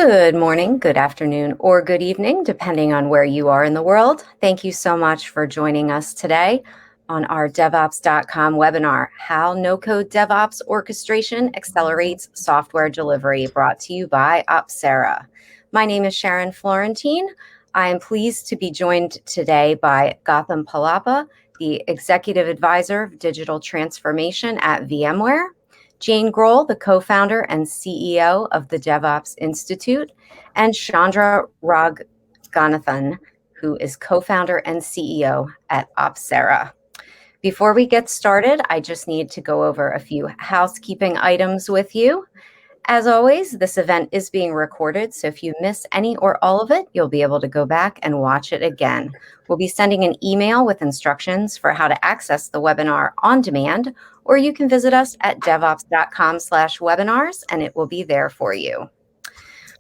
Good morning, good afternoon, or good evening, depending on where you are in the world. Thank you so much for joining us today on our DevOps.com webinar, How No-Code DevOps Orchestration Accelerates Software Delivery, brought to you by Opsera. My name is Sharon Florentine. I am pleased to be joined today by Gautam Palapa, the Executive Advisor of Digital Transformation at VMware, Jane Grohl, the co-founder and CEO of the DevOps Institute, and Chandra Ranganathan, who is co-founder and CEO at Opsera. Before we get started, I just need to go over a few housekeeping items with you. As always, this event is being recorded, so if you miss any or all of it, you'll be able to go back and watch it again. We'll be sending an email with instructions for how to access the webinar on demand, or you can visit us at devops.com/webinars, and it will be there for you.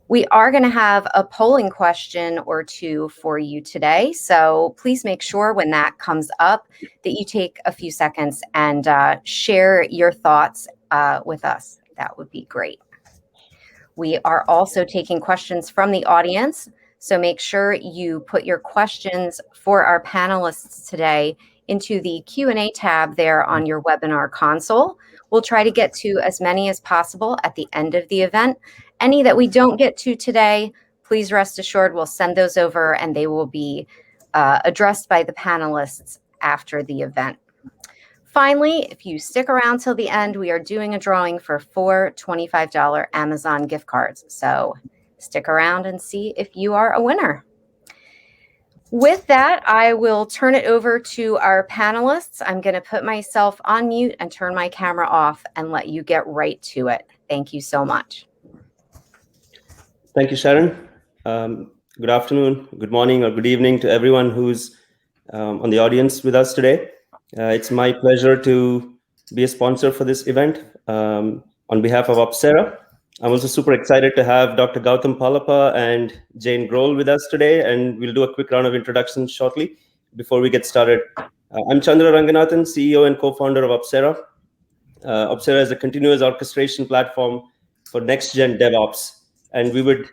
We are going to have a polling question or two for you today, so please make sure when that comes up that you take a few seconds and share your thoughts with us. That would be great. We are also taking questions from the audience, so make sure you put your questions for our panelists today into the Q&A tab there on your webinar console. We'll try to get to as many as possible at the end of the event. Any that we don't get to today, please rest assured we'll send those over and they will be addressed by the panelists after the event. Finally, if you stick around till the end, we are doing a drawing for 4 $25 Amazon gift cards. So stick around and see if you are a winner. With that, I will turn it over to our panelists. I'm going to put myself on mute and turn my camera off and let you get right to it. Thank you so much. Thank you, Sharon. Good afternoon, good morning, or good evening to everyone who's on the audience with us today. It's my pleasure to be a sponsor for this event on behalf of Opsera. I'm also super excited to have Dr. Gautam Palapa and Jane Grohl with us today, and we'll do a quick round of introductions shortly before we get started. I'm Chandra Ranganathan, CEO and co-founder of Opsera. Opsera is a continuous orchestration platform for next-gen DevOps, and we would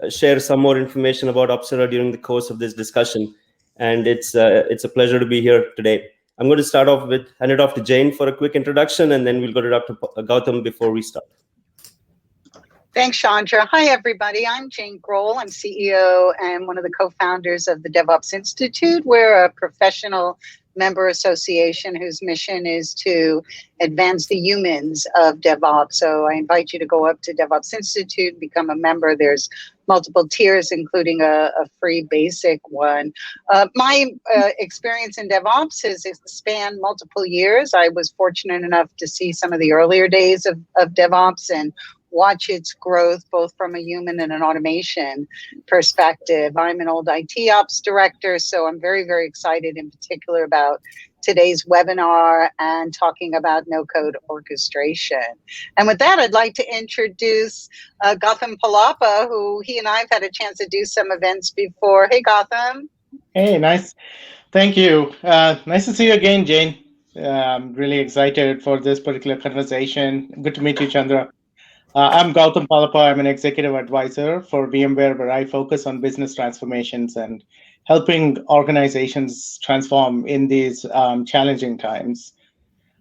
share some more information about Opsera during the course of this discussion, and it's a pleasure to be here today. I'm going to start off with hand it off to Jane for a quick introduction, and then we'll go to Dr. Gautam before we start. Thanks, Chandra. Hi, everybody. I'm Jane Grohl. I'm CEO and one of the co-founders of the DevOps Institute. We're a professional member association whose mission is to advance the humans of DevOps. So I invite you to go up to DevOps Institute, become a member. There's multiple tiers, including a free basic one. My experience in DevOps has spanned multiple years. I was fortunate enough to see some of the earlier days of DevOps and watch its growth both from a human and an automation perspective. I'm an old IT ops director, so I'm very, very excited in particular about today's webinar and talking about no-code orchestration. And with that, I'd like to introduce Gautam Palapa, who he and I have had a chance to do some events before. Hey, Gautam. Hey, nice. Thank you. Nice to see you again, Jane. I'm really excited for this particular conversation. Good to meet you, Chandra. I'm Gautam Palapa. I'm an executive advisor for VMware, where I focus on business transformations and helping organizations transform in these challenging times.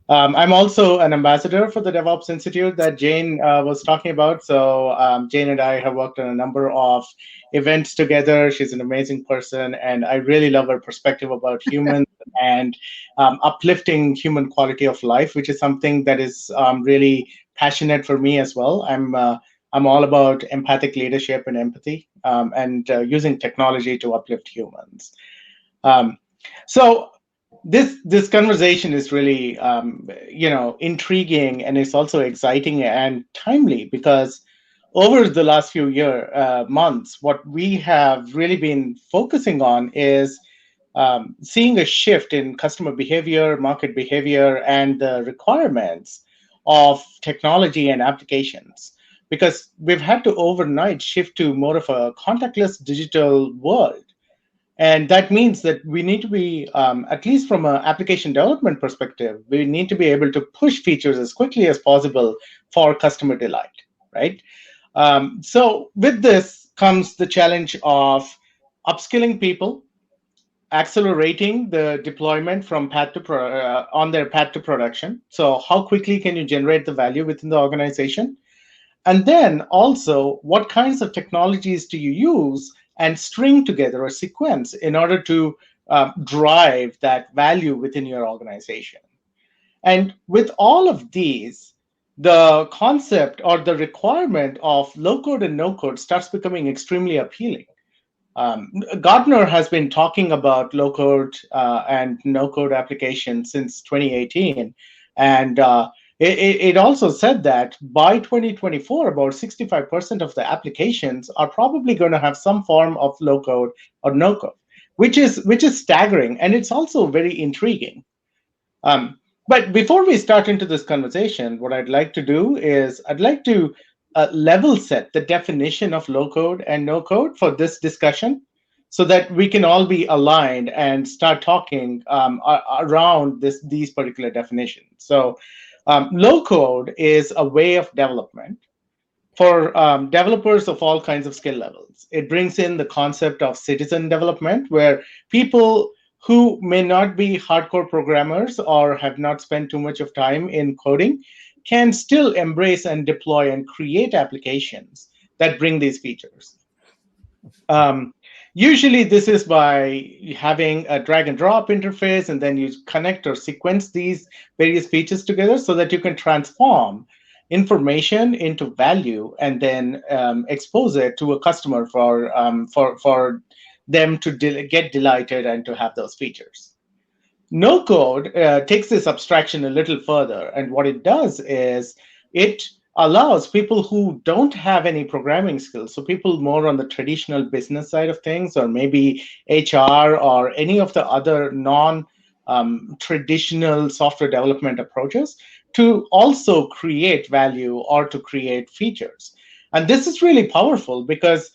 I'm also an ambassador for the DevOps Institute that Jane was talking about. So Jane and I have worked on a number of events together. She's an amazing person, and I really love her perspective about humans and uplifting human quality of life, which is something that is really passionate for me as well. I'm all about empathic leadership and empathy, and using technology to uplift humans. So this conversation is really intriguing, and it's also exciting and timely, because over the last few months, what we have really been focusing on is seeing a shift in customer behavior, market behavior, and the requirements of technology and applications, because we've had to overnight shift to more of a contactless digital world. And that means that we need to be, at least from an application development perspective, we need to be able to push features as quickly as possible for customer delight, right? So with this comes the challenge of upskilling people, accelerating the deployment from path to on their path to production. So how quickly can you generate the value within the organization? And then also, what kinds of technologies do you use and string together or sequence in order to drive that value within your organization? And with all of these, the concept or the requirement of low code and no code starts becoming extremely appealing. Gartner has been talking about low code and no code applications since 2018. And it also said that by 2024, about 65% of the applications are probably going to have some form of low code or no code, which is staggering. And it's also very intriguing. But before we start into this conversation, what I'd like to do is I'd like to level set the definition of low code and no code for this discussion so that we can all be aligned and start talking around these particular definitions. So low code is a way of development for developers of all kinds of skill levels. It brings in the concept of citizen development, where people who may not be hardcore programmers or have not spent too much of time in coding can still embrace and deploy and create applications that bring these features. Usually this is by having a drag and drop interface, and then you connect or sequence these various features together so that you can transform information into value and then expose it to a customer for them to get delighted and to have those features. No code takes this abstraction a little further, and what it does is it allows people who don't have any programming skills, so people more on the traditional business side of things, or maybe HR or any of the other non-traditional software development approaches, to also create value or to create features. And this is really powerful because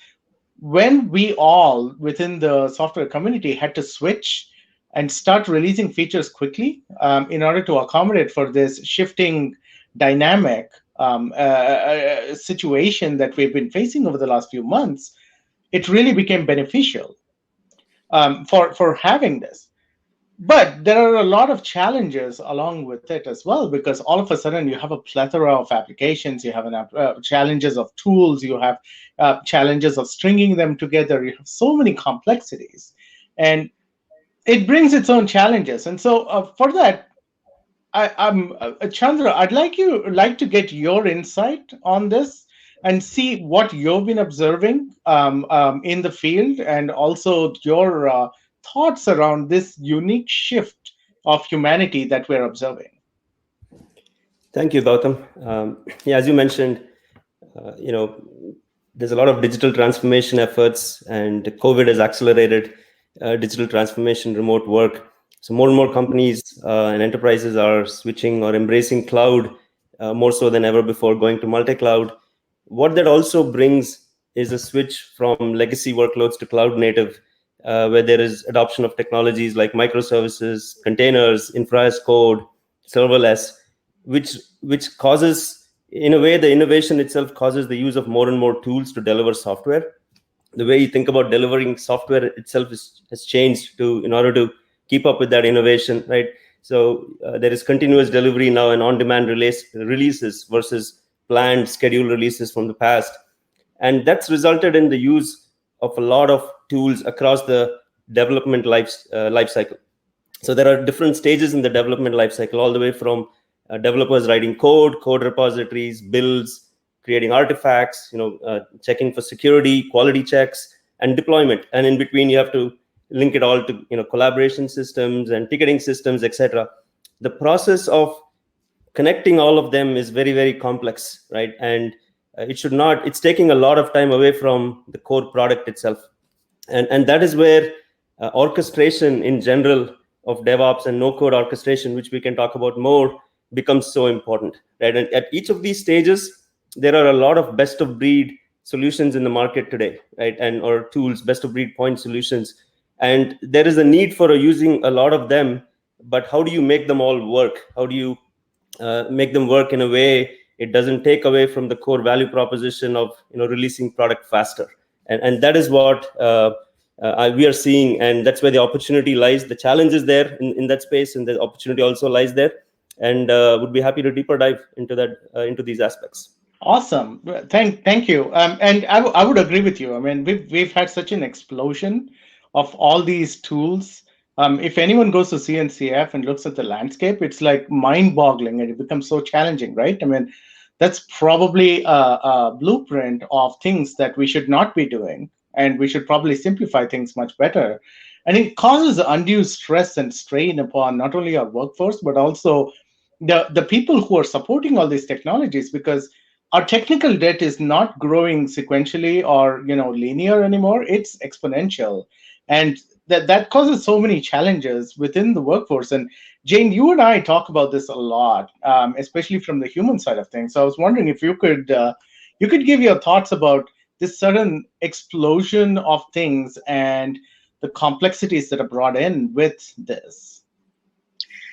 when we all within the software community had to switch and start releasing features quickly in order to accommodate for this shifting dynamic situation that we've been facing over the last few months, it really became beneficial for having this. But there are a lot of challenges along with it as well, because all of a sudden you have a plethora of applications, you have challenges of tools, you have challenges of stringing them together, you have so many complexities, and it brings its own challenges. And so for that, Chandra, I'd like to get your insight on this and see what you've been observing in the field, and also your thoughts around this unique shift of humanity that we're observing. Thank you, Gautam. Yeah, as you mentioned, there's a lot of digital transformation efforts, and COVID has accelerated digital transformation, remote work. So more and more companies and enterprises are switching or embracing cloud more so than ever before, going to multi-cloud. What that also brings is a switch from legacy workloads to cloud native, where there is adoption of technologies like microservices, containers, infra as code, serverless, which causes, in a way, the innovation itself causes the use of more and more tools to deliver software. The way you think about delivering software itself has changed in order to keep up with that innovation, right? So there is continuous delivery now and on-demand releases versus planned scheduled releases from the past. And that's resulted in the use of a lot of tools across the development life cycle. So there are different stages in the development life cycle, all the way from developers writing code repositories, builds, creating artifacts, checking for security, quality checks, and deployment. And in between, you have to link it all to collaboration systems and ticketing systems, etc. The process of connecting all of them is very, very complex, right? And it's taking a lot of time away from the core product itself. And that is where orchestration in general of DevOps and no-code orchestration, which we can talk about more, becomes so important, right? And at each of these stages, there are a lot of best-of-breed solutions in the market today, right? Or tools, best-of-breed point solutions. And there is a need for using a lot of them, but how do you make them all work? How do you make them work in a way it doesn't take away from the core value proposition of releasing product faster. And that is what we are seeing, and that's where the opportunity lies. The challenge is there in that space, and the opportunity also lies there. And would be happy to deeper dive into that, into these aspects. Awesome. Thank you. And I would agree with you. I mean, we've had such an explosion of all these tools. If anyone goes to CNCF and looks at the landscape, it's like mind-boggling, and it becomes so challenging, right? I mean, that's probably a blueprint of things that we should not be doing, and we should probably simplify things much better. And it causes undue stress and strain upon not only our workforce, but also the people who are supporting all these technologies, because our technical debt is not growing sequentially or linear anymore. It's exponential, and that causes so many challenges within the workforce. And Jane, you and I talk about this a lot, especially from the human side of things. So I was wondering if you could give your thoughts about this sudden explosion of things and the complexities that are brought in with this.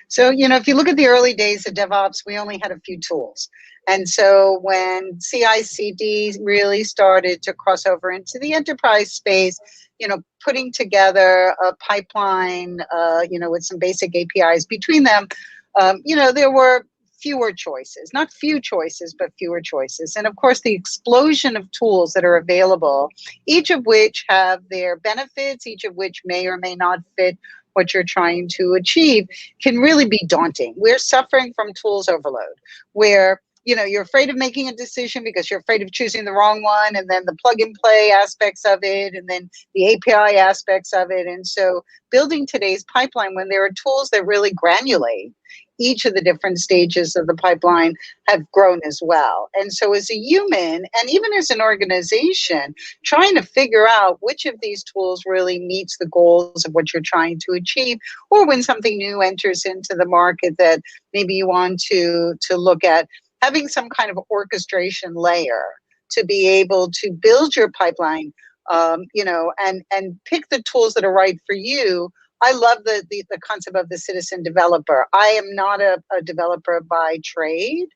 So, if you look at the early days of DevOps, we only had a few tools. And so when CI/CD really started to cross over into the enterprise space, putting together a pipeline, with some basic APIs between them, there were fewer choices, not few choices, but fewer choices. And of course, the explosion of tools that are available, each of which have their benefits, each of which may or may not fit what you're trying to achieve, can really be daunting. We're suffering from tools overload, where you're afraid of making a decision because you're afraid of choosing the wrong one, and then the plug and play aspects of it, and then the API aspects of it. And so building today's pipeline, when there are tools that really granulate each of the different stages of the pipeline, have grown as well. And so as a human, and even as an organization, trying to figure out which of these tools really meets the goals of what you're trying to achieve, or when something new enters into the market that maybe you want to look at, having some kind of orchestration layer to be able to build your pipeline, and pick the tools that are right for you. I love the concept of the citizen developer. I am not a developer by trade.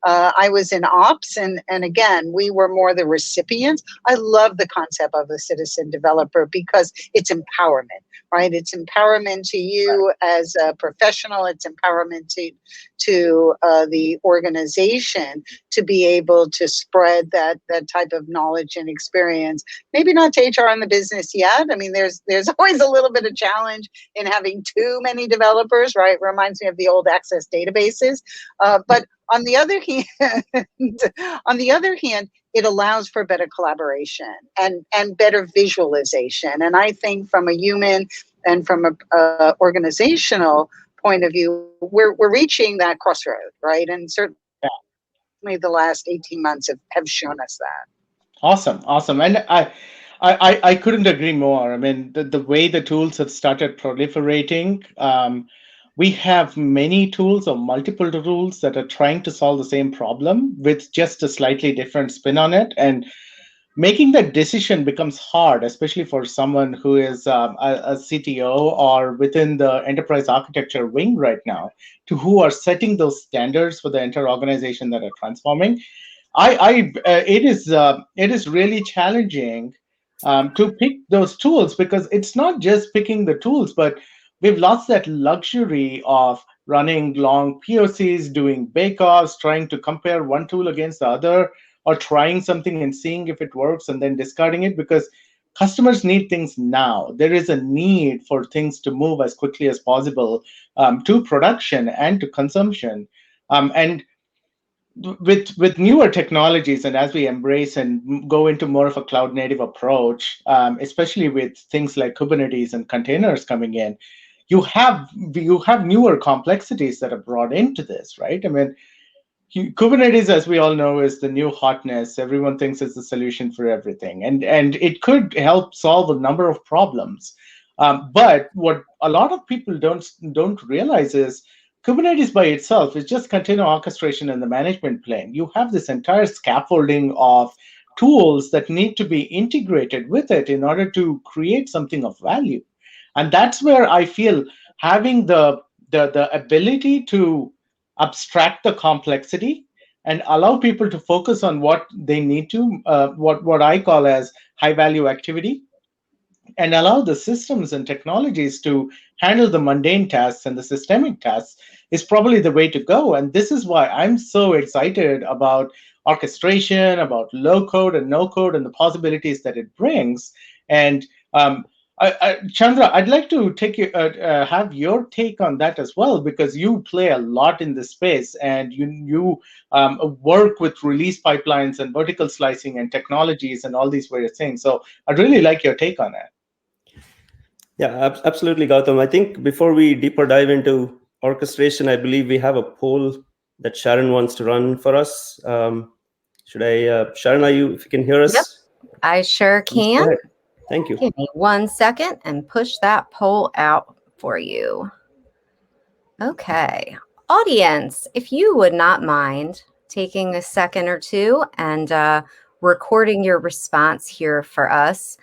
I was in ops, and again, we were more the recipients. I love the concept of the citizen developer because it's empowerment, right? It's empowerment to you as a professional. It's empowerment to the organization to be able to spread that type of knowledge and experience. Maybe not to HR in the business yet. I mean, there's always a little bit of challenge in having too many developers, right? Reminds me of the old Access databases. But on the other hand, it allows for better collaboration and better visualization. And I think from a human and from a organizational point of view, we're reaching that crossroad, right? And certainly the last 18 months have shown us that. Awesome. And I couldn't agree more. I mean, the way the tools have started proliferating, we have many tools or multiple tools that are trying to solve the same problem with just a slightly different spin on it. And making that decision becomes hard, especially for someone who is a CTO or within the enterprise architecture wing right now, to who are setting those standards for the entire organization that are transforming. It is really challenging to pick those tools, because it's not just picking the tools, but we've lost that luxury of running long POCs, doing bake-offs, trying to compare one tool against the other, or trying something and seeing if it works and then discarding it, because customers need things now. There is a need for things to move as quickly as possible to production and to consumption. And with newer technologies, and as we embrace and go into more of a cloud native approach, especially with things like Kubernetes and containers coming in, you have newer complexities that are brought into this, right? I mean, Kubernetes, as we all know, is the new hotness. Everyone thinks it's the solution for everything, and it could help solve a number of problems. But what a lot of people don't realize is Kubernetes by itself is just container orchestration in the management plane. You have this entire scaffolding of tools that need to be integrated with it in order to create something of value. And that's where I feel having the ability to abstract the complexity and allow people to focus on what they need to, what I call as high value activity, and allow the systems and technologies to handle the mundane tasks and the systemic tasks is probably the way to go. And this is why I'm so excited about orchestration, about low code and no code, and the possibilities that it brings. And Chandra, I'd like to take you have your take on that as well, because you play a lot in this space, and you work with release pipelines and vertical slicing and technologies and all these various things. So I'd really like your take on that. Yeah, absolutely, Gautam. I think before we deeper dive into orchestration, I believe we have a poll that Sharon wants to run for us. Should I, Sharon, if you can hear us? Yep, I sure can. Thank you. Give me 1 second and push that poll out for you. Okay, audience, if you would not mind taking a second or two and recording your response here for us.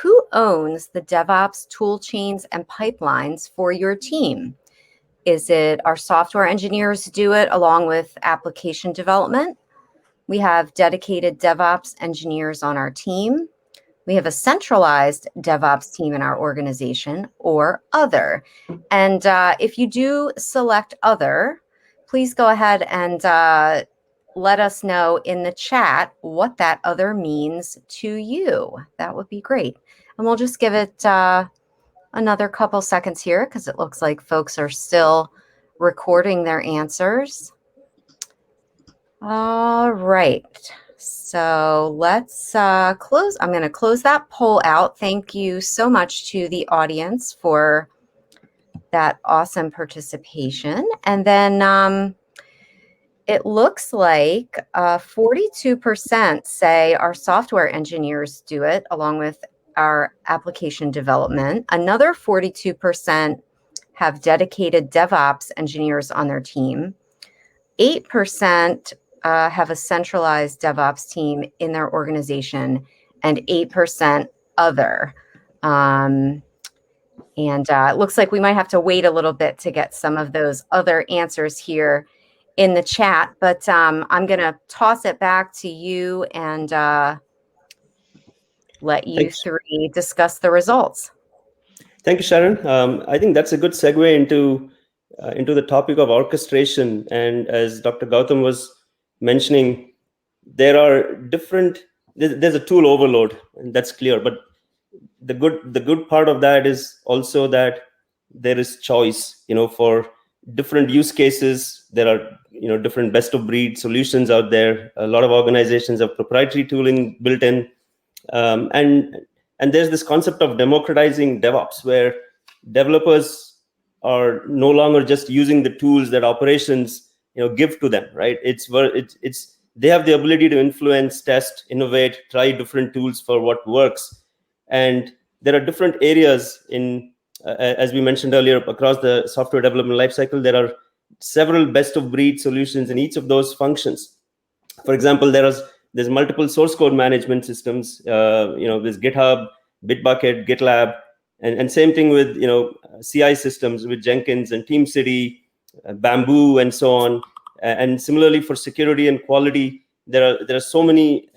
Who owns the DevOps tool chains and pipelines for your team? Is it our software engineers do it along with application development? We have dedicated DevOps engineers on our team. We have a centralized DevOps team in our organization, or other. And if you do select other, please go ahead and let us know in the chat what that other means to you. That would be great. And we'll just give it another couple seconds here because it looks like folks are still recording their answers. All right. So let's close. I'm going to close that poll out. Thank you so much to the audience for that awesome participation. And then it looks like 42% say our software engineers do it along with our application development. Another 42% have dedicated DevOps engineers on their team. 8% have a centralized DevOps team in their organization, and 8% other. And it looks like we might have to wait a little bit to get some of those other answers here in the chat, but I'm going to toss it back to you and let you three discuss the results. Thank you, Sharon. I think that's a good segue into the topic of orchestration. And as Dr. Gautam was mentioning, there are there's a tool overload, and that's clear. But the good part of that is also that there is choice. For different use cases, there are different best of breed solutions out there. A lot of organizations have proprietary tooling built in, and there's this concept of democratizing DevOps, where developers are no longer just using the tools that operations give to them, right? It's they have the ability to influence, test, innovate, try different tools for what works. And there are different areas as we mentioned earlier, across the software development lifecycle. There are several best of breed solutions in each of those functions. For example, there's multiple source code management systems. There's GitHub, Bitbucket, GitLab, and same thing with CI systems with Jenkins and TeamCity, Bamboo, and so on. And similarly for security and quality, there are so many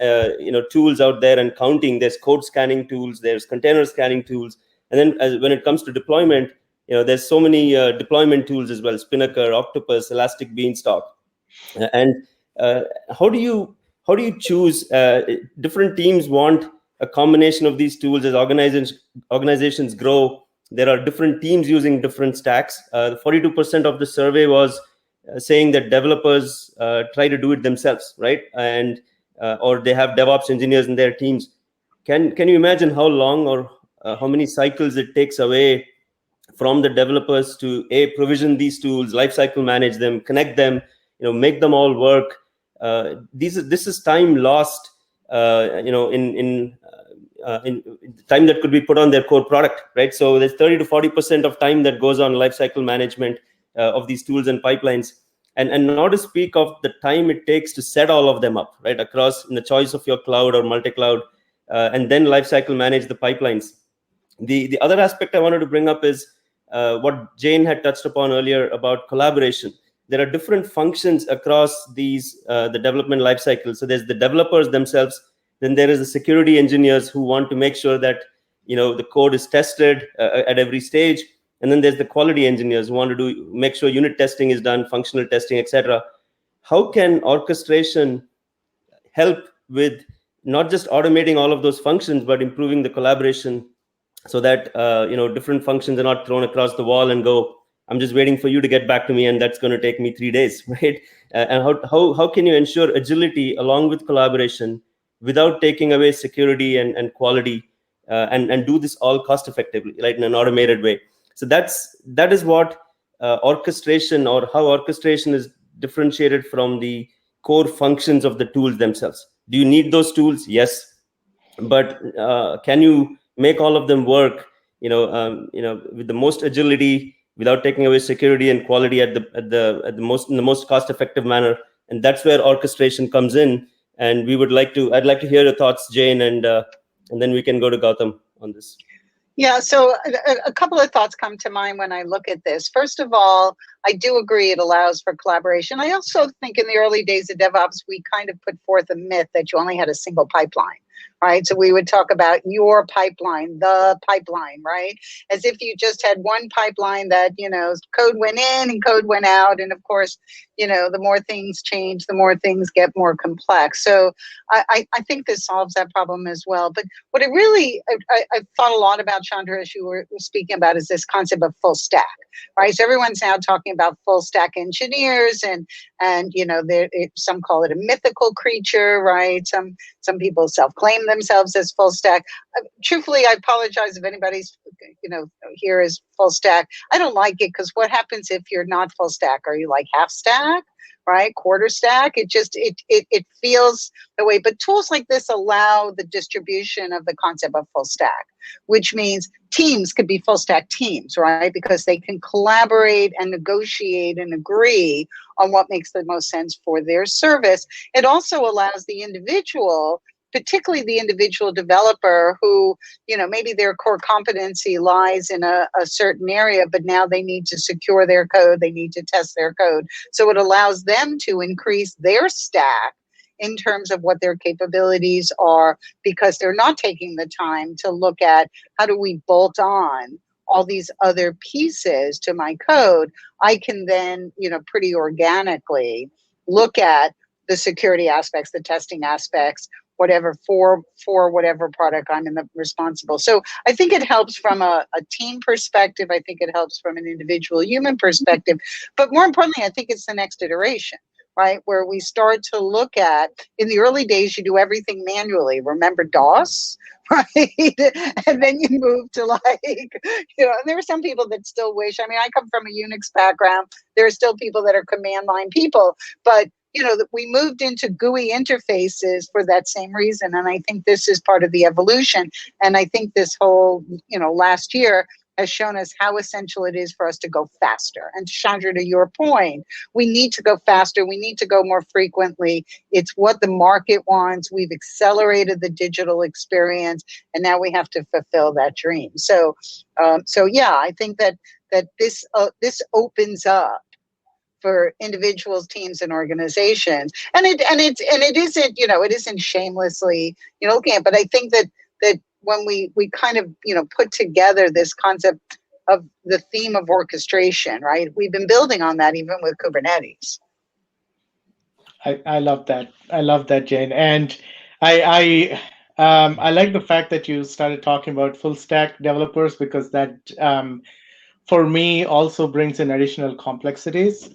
tools out there and counting. There's code scanning tools, there's container scanning tools, and then when it comes to deployment, there's so many deployment tools as well: Spinnaker, Octopus, Elastic Beanstalk. And how do you choose? Different teams want a combination of these tools. As organizations grow, there are different teams using different stacks. 42% of the survey was saying that developers try to do it themselves, right? And or they have DevOps engineers in their teams. Can you imagine how long or how many cycles it takes away from the developers to provision these tools, lifecycle manage them, connect them, make them all work? This is time lost, in time that could be put on their core product, right? So there's 30 to 40% of time that goes on lifecycle management of these tools and pipelines, and not to speak of the time it takes to set all of them up, right, across in the choice of your cloud or multi-cloud, and then lifecycle manage the pipelines. The other aspect I wanted to bring up is what Jane had touched upon earlier about collaboration. there are different functions across these the development lifecycle. So there's the developers themselves, then there is the security engineers who want to make sure that the code is tested at every stage, and then there's the quality engineers who want to make sure unit testing is done, functional testing, etc. How can orchestration help with not just automating all of those functions, but improving the collaboration so that different functions are not thrown across the wall and go, I'm just waiting for you to get back to me, and that's going to take me 3 days, right? And how can you ensure agility along with collaboration without taking away security and quality, and do this all cost effectively, like in an automated way? So that is what orchestration, or how orchestration is differentiated from the core functions of the tools themselves. Do you need those tools? Yes, but can you make all of them work with the most agility without taking away security and quality in the most cost effective manner? And that's where orchestration comes in. And I'd like to hear your thoughts, Jane, and then we can go to Gautam on this. Yeah, so a couple of thoughts come to mind when I look at this. First of all, I do agree it allows for collaboration. I also think in the early days of DevOps, we kind of put forth a myth that you only had a single pipeline, right? So we would talk about your pipeline, the pipeline, right? As if you just had one pipeline that, code went in and code went out. And of course, the more things change, the more things get more complex. So I think this solves that problem as well. But what it really, I've thought a lot about, Chandra, as you were speaking about, is this concept of full stack, right? So everyone's now talking about full stack engineers, and some call it a mythical creature, right? Some people self-claim themselves as full stack. Truthfully, I apologize if anybody's here is full stack. I don't like it, because what happens if you're not full stack? Are you like half stack, right? Quarter stack? It feels the way. But tools like this allow the distribution of the concept of full stack, which means teams could be full stack teams, right? Because they can collaborate and negotiate and agree on what makes the most sense for their service. It also allows the individual, particularly the individual developer who, maybe their core competency lies in a certain area, but now they need to secure their code, they need to test their code. So it allows them to increase their stack in terms of what their capabilities are, because they're not taking the time to look at how do we bolt on all these other pieces to my code. I can then, pretty organically look at the security aspects, the testing aspects, whatever for whatever product I'm responsible. So I think it helps from a team perspective. I think it helps from an individual human perspective. But more importantly, I think it's the next iteration, right? Where we start to look at, in the early days, you do everything manually. Remember DOS? Right? And then you move to there are some people that still wish, I come from a Unix background. There are still people that are command line people, but we moved into GUI interfaces for that same reason. And I think this is part of the evolution. And I think this whole, last year has shown us how essential it is for us to go faster. And Chandra, to your point, we need to go faster. We need to go more frequently. It's what the market wants. We've accelerated the digital experience, and now we have to fulfill that dream. So yeah, I think that this opens up for individuals, teams, and organizations, and it isn't it isn't shamelessly looking at, but I think that when we kind of put together this concept of the theme of orchestration, right? We've been building on that even with Kubernetes. I love that. I love that, Jane, and I like the fact that you started talking about full stack developers, because that for me also brings in additional complexities.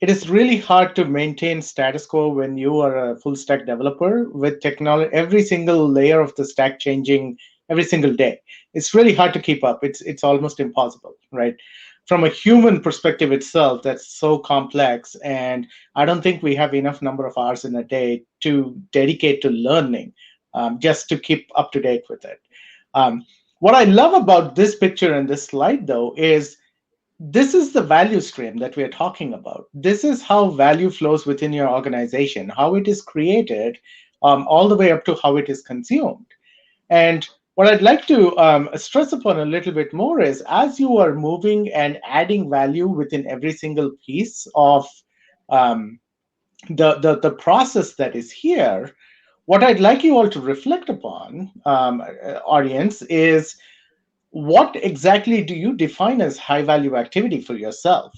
It is really hard to maintain status quo when you are a full stack developer with technology, every single layer of the stack changing every single day. It's really hard to keep up. It's almost impossible, right? From a human perspective itself, that's so complex, and I don't think we have enough number of hours in a day to dedicate to learning just to keep up to date with it. What I love about this picture and this slide, though, is this is the value stream that we're talking about. This is how value flows within your organization, how it is created, all the way up to how it is consumed. And What I'd like to stress upon a little bit more is, as you are moving and adding value within every single piece of the process that is here, what I'd like you all to reflect upon, audience, is what exactly do you define as high value activity for yourself?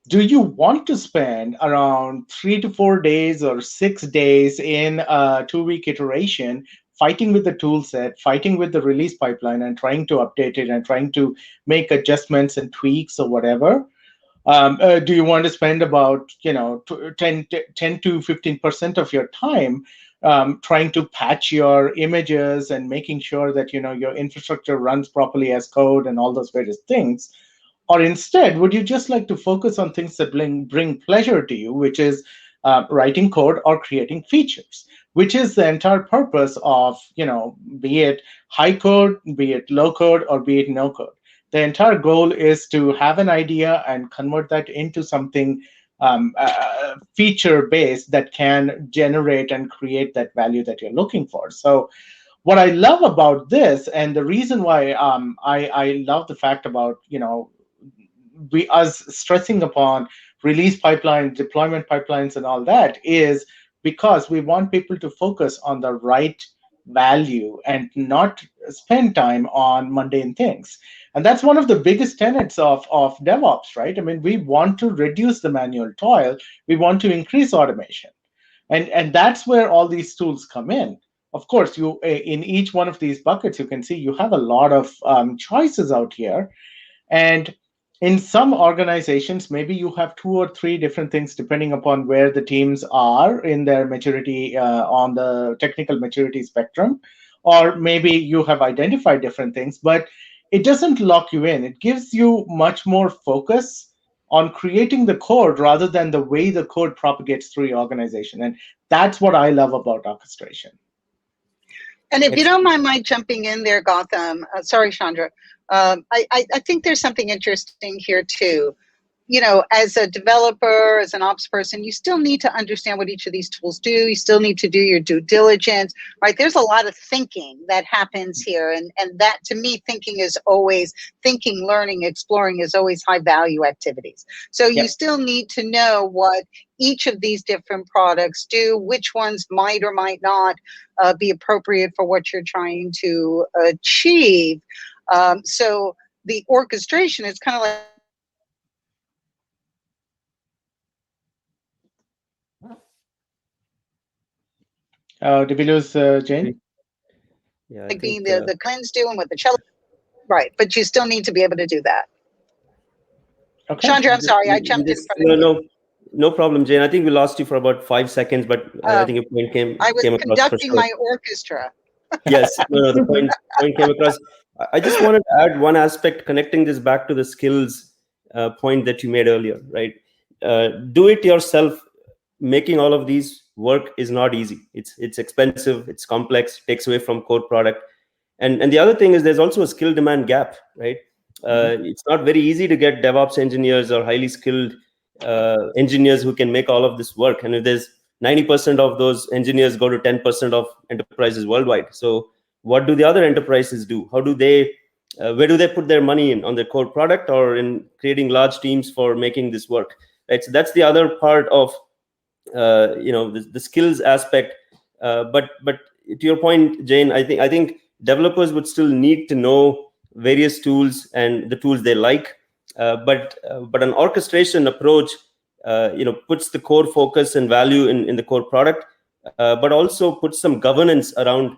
Do you want to spend around 3 to 4 days or 6 days in a 2-week iteration fighting with the tool set, fighting with the release pipeline, and trying to update it and trying to make adjustments and tweaks or whatever? Do you want to spend about 10 to 15% of your time trying to patch your images and making sure that your infrastructure runs properly as code and all those various things? Or instead, would you just like to focus on things that bring pleasure to you, which is writing code or creating features, which is the entire purpose of, be it high code, be it low code, or be it no code. The entire goal is to have an idea and convert that into something feature-based that can generate and create that value that you're looking for. So what I love about this, and the reason why I love the fact about, us stressing upon release pipelines, deployment pipelines, and all that, is because we want people to focus on the right value and not spend time on mundane things. And that's one of the biggest tenets of DevOps, right? I mean, we want to reduce the manual toil. We want to increase automation. And that's where all these tools come in. Of course, you in each one of these buckets, you can see you have a lot of choices out here. And in some organizations, maybe you have 2 or 3 different things depending upon where the teams are in their maturity on the technical maturity spectrum, or maybe you have identified different things, but it doesn't lock you in. It gives you much more focus on creating the code rather than the way the code propagates through your organization. And that's what I love about orchestration. And if you don't mind my jumping in there, Gautam, sorry, Chandra, I think there's something interesting here too. As a developer, as an ops person, you still need to understand what each of these tools do. You still need to do your due diligence, right? There's a lot of thinking that happens here. And that, to me, thinking, learning, exploring is always high value activities. So you still need to know what each of these different products do, which ones might or might not be appropriate for what you're trying to achieve. So the orchestration is kind of like, Did we lose Jane? Yeah, like being the cleanse do and what the cello, right? But you still need to be able to do that. Okay. Chandra, I'm sorry, I jumped in front of you. No problem, Jane. I think we lost you for about 5 seconds, but I think your point came across. I was conducting my orchestra. Yes, the point came across. I just wanted to add one aspect, connecting this back to the skills point that you made earlier, right? Do it yourself. Making all of these work is not easy. It's expensive, it's complex, takes away from core product. And the other thing is there's also a skill demand gap, right? It's not very easy to get DevOps engineers or highly skilled engineers who can make all of this work. And if there's 90% of those engineers go to 10% of enterprises worldwide. So what do the other enterprises do? How do they, where do they put their money in, on their core product or in creating large teams for making this work? Right? So that's the other part of the skills aspect. But to your point, Jane, I think developers would still need to know various tools and the tools they like. But an orchestration approach, puts the core focus and value in the core product, but also puts some governance around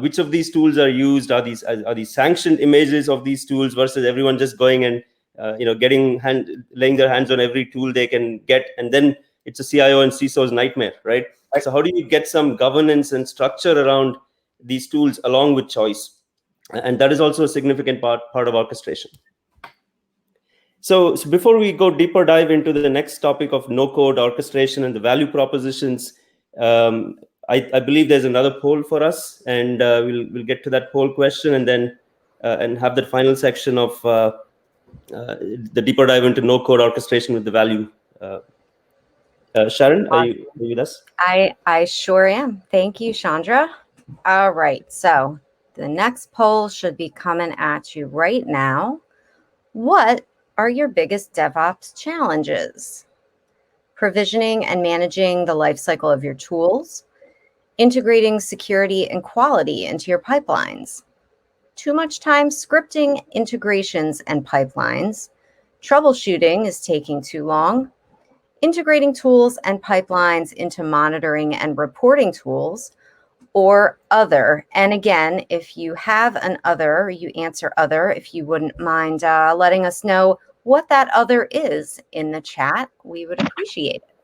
which of these tools are used. Are these sanctioned images of these tools versus everyone just going and laying their hands on every tool they can get, and then it's a CIO and CISO's nightmare, right? So how do you get some governance and structure around these tools along with choice? And that is also a significant part of orchestration. So before we go deeper dive into the next topic of no-code orchestration and the value propositions, I believe there's another poll for us, and we'll get to that poll question and then and have that final section of the deeper dive into no-code orchestration with the value. Sharon, are you with us? I sure am. Thank you, Chandra. All right. So The next poll should be coming at you right now. What are your biggest DevOps challenges? Provisioning and managing the lifecycle of your tools, integrating security and quality into your pipelines, too much time scripting integrations and pipelines, troubleshooting is taking too long, integrating tools and pipelines into monitoring and reporting tools, or other. And again, if you have an other, you answer other. If you wouldn't mind letting us know what that other is in the chat, we would appreciate it.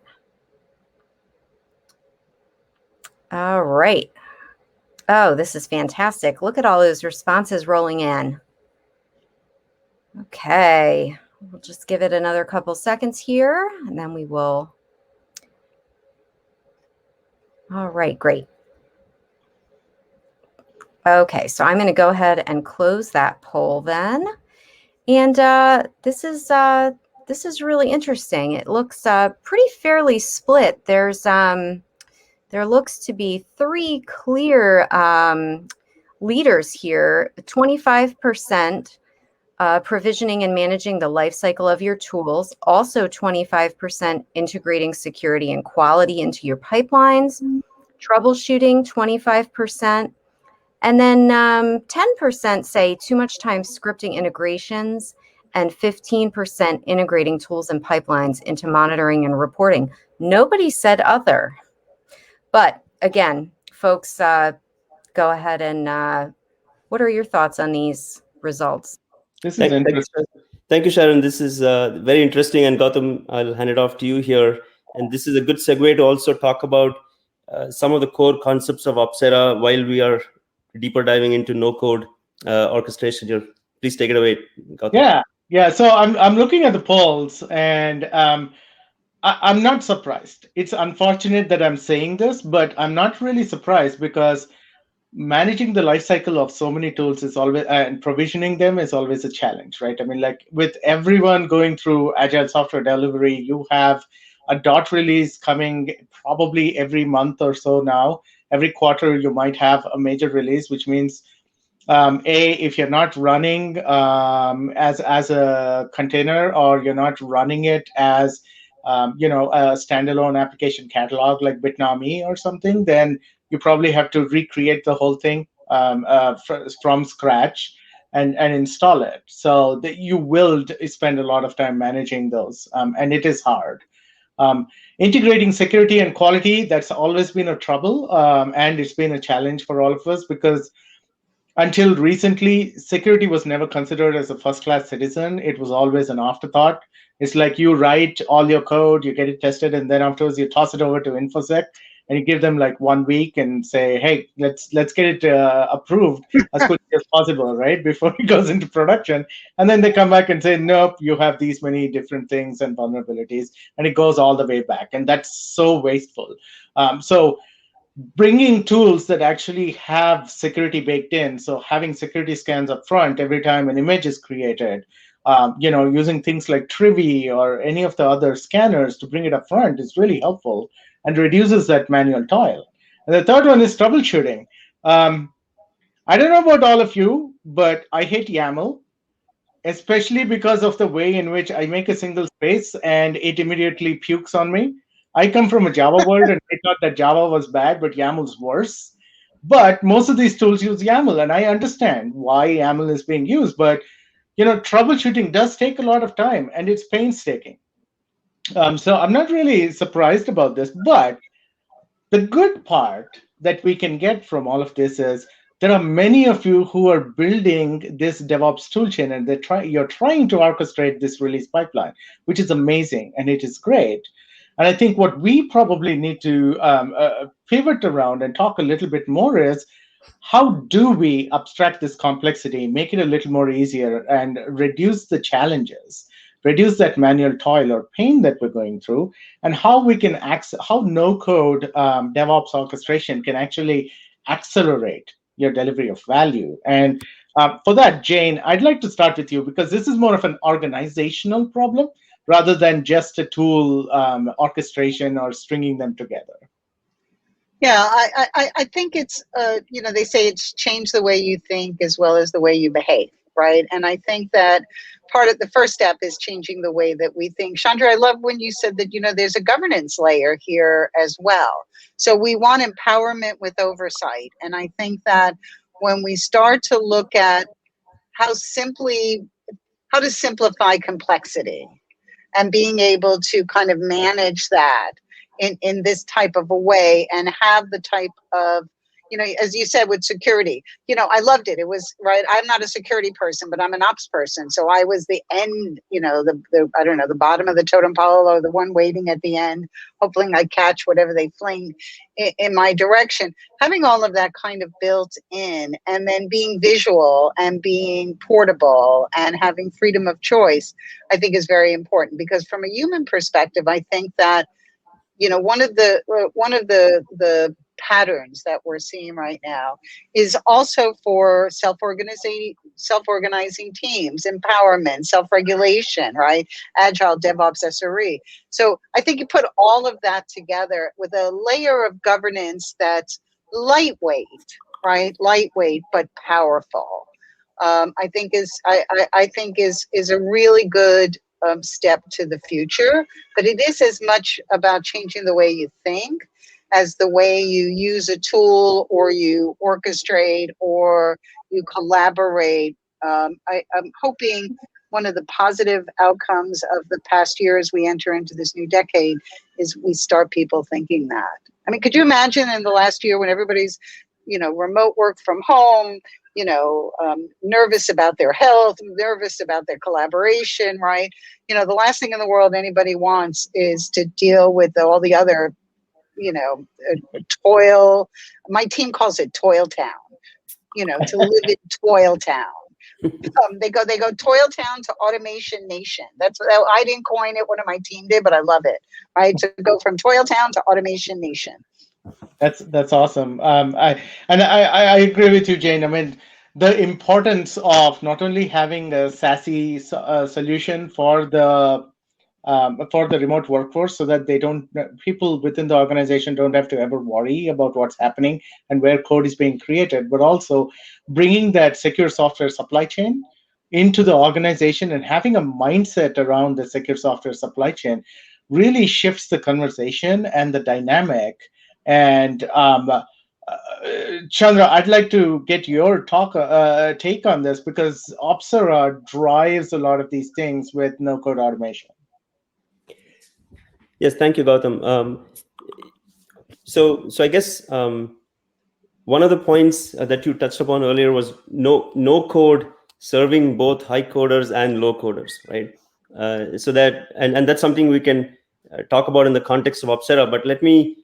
All right. Oh, this is fantastic. Look at all those responses rolling in. Okay, we'll just give it another couple seconds here, and then we will. All right, great. Okay, so I'm going to go ahead and close that poll then. And this is really interesting. It looks pretty fairly split. There looks to be three clear leaders here. 25% provisioning and managing the lifecycle of your tools. Also 25% integrating security and quality into your pipelines. Troubleshooting 25%. And then 10% say too much time scripting integrations, and 15% integrating tools and pipelines into monitoring and reporting. Nobody said other. But again, folks, go ahead and what are your thoughts on these results? This is interesting. Thank you, Sharon. This is very interesting. And Gautam, I'll hand it off to you here. And this is a good segue to also talk about some of the core concepts of Opsera while we are deeper diving into no-code orchestration here. Please take it away, Gautam. Yeah. So I'm looking at the polls, and I'm not surprised. It's unfortunate that I'm saying this, but I'm not really surprised, because managing the lifecycle of so many tools is always, and provisioning them is always a challenge, right? I mean, like with everyone going through agile software delivery, you have a dot release coming probably every month or so now. Every quarter, you might have a major release, which means if you're not running as a container, or you're not running it as a standalone application catalog like Bitnami or something, then you probably have to recreate the whole thing from scratch and install it. So that you will spend a lot of time managing those, and it is hard. Integrating security and quality, that's always been a trouble, and it's been a challenge for all of us, because until recently, security was never considered as a first-class citizen. It was always an afterthought. It's like you write all your code, you get it tested, and then afterwards you toss it over to InfoSec, and you give them like 1 week and say, hey, let's get it approved as quickly as possible, right, before it goes into production. And then they come back and say, nope, you have these many different things and vulnerabilities, and it goes all the way back. And that's so wasteful. So bringing tools that actually have security baked in, so having security scans up front every time an image is created, using things like Trivi or any of the other scanners to bring it up front is really helpful and reduces that manual toil. And the third one is troubleshooting. I don't know about all of you, but I hate YAML, especially because of the way in which I make a single space and it immediately pukes on me. I come from a Java world, and I thought that Java was bad, but YAML's worse. But most of these tools use YAML, and I understand why YAML is being used. But troubleshooting does take a lot of time, and it's painstaking. So I'm not really surprised about this. But the good part that we can get from all of this is there are many of you who are building this DevOps toolchain, and you're trying to orchestrate this release pipeline, which is amazing, and it is great. And I think what we probably need to pivot around and talk a little bit more is, how do we abstract this complexity, make it a little more easier, and reduce the challenges, reduce that manual toil or pain that we're going through, and how we can how no-code DevOps orchestration can actually accelerate your delivery of value. And for that, Jane, I'd like to start with you, because this is more of an organizational problem rather than just a tool orchestration or stringing them together. Yeah, I think it's, they say it's change the way you think as well as the way you behave, right? And I think that part of the first step is changing the way that we think. Chandra, I love when you said that, there's a governance layer here as well. So we want empowerment with oversight. And I think that when we start to look at how to simplify complexity and being able to kind of manage that in this type of a way and have the type of, as you said with security, I loved it. It was right. I'm not a security person, but I'm an ops person. So I was the end, the I don't know, the bottom of the totem pole or the one waiting at the end, hoping I catch whatever they fling in my direction. Having all of that kind of built in and then being visual and being portable and having freedom of choice, I think is very important, because from a human perspective, I think that one of the patterns that we're seeing right now is also for self-organizing teams, empowerment, self-regulation, right? Agile, DevOps, SRE. So I think you put all of that together with a layer of governance that's lightweight, right? Lightweight but powerful. I think is a really good step to the future, but it is as much about changing the way you think as the way you use a tool or you orchestrate or you collaborate. I'm hoping one of the positive outcomes of the past year as we enter into this new decade is we start people thinking that. I mean, could you imagine in the last year when everybody's, remote work from home, nervous about their health, nervous about their collaboration, right? The last thing in the world anybody wants is to deal with all the other, toil. My team calls it Toil Town, to live in Toil Town. They go Toil Town to Automation Nation. I didn't coin it, one of my team did, but I love it, right? To go from Toil Town to Automation Nation. That's awesome. I agree with you, Jane. I mean, the importance of not only having a SASE solution for the remote workforce, so that people within the organization don't have to ever worry about what's happening and where code is being created, but also bringing that secure software supply chain into the organization and having a mindset around the secure software supply chain really shifts the conversation and the dynamic. And Chandra, I'd like to get your take on this, because Opsera drives a lot of these things with no-code automation. Yes, thank you, Gautam. So I guess one of the points that you touched upon earlier was no code serving both high coders and low coders, right? So that and that's something we can talk about in the context of Opsera. But let me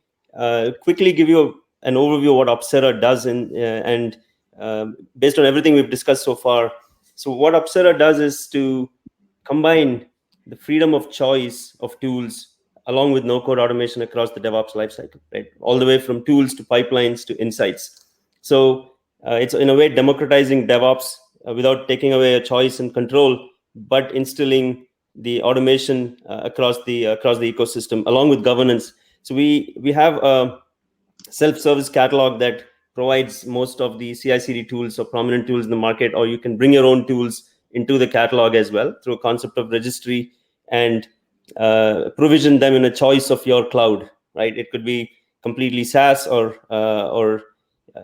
quickly give you an overview of what Opsera does, and based on everything we've discussed so far. So what Opsera does is to combine the freedom of choice of tools along with no-code automation across the DevOps lifecycle, right? All the way from tools to pipelines to insights. So it's in a way democratizing DevOps without taking away a choice and control, but instilling the automation across the ecosystem along with governance. So we have a self-service catalog that provides most of the CI/CD tools or prominent tools in the market, or you can bring your own tools into the catalog as well through a concept of registry and provision them in a choice of your cloud, right? It could be completely SaaS or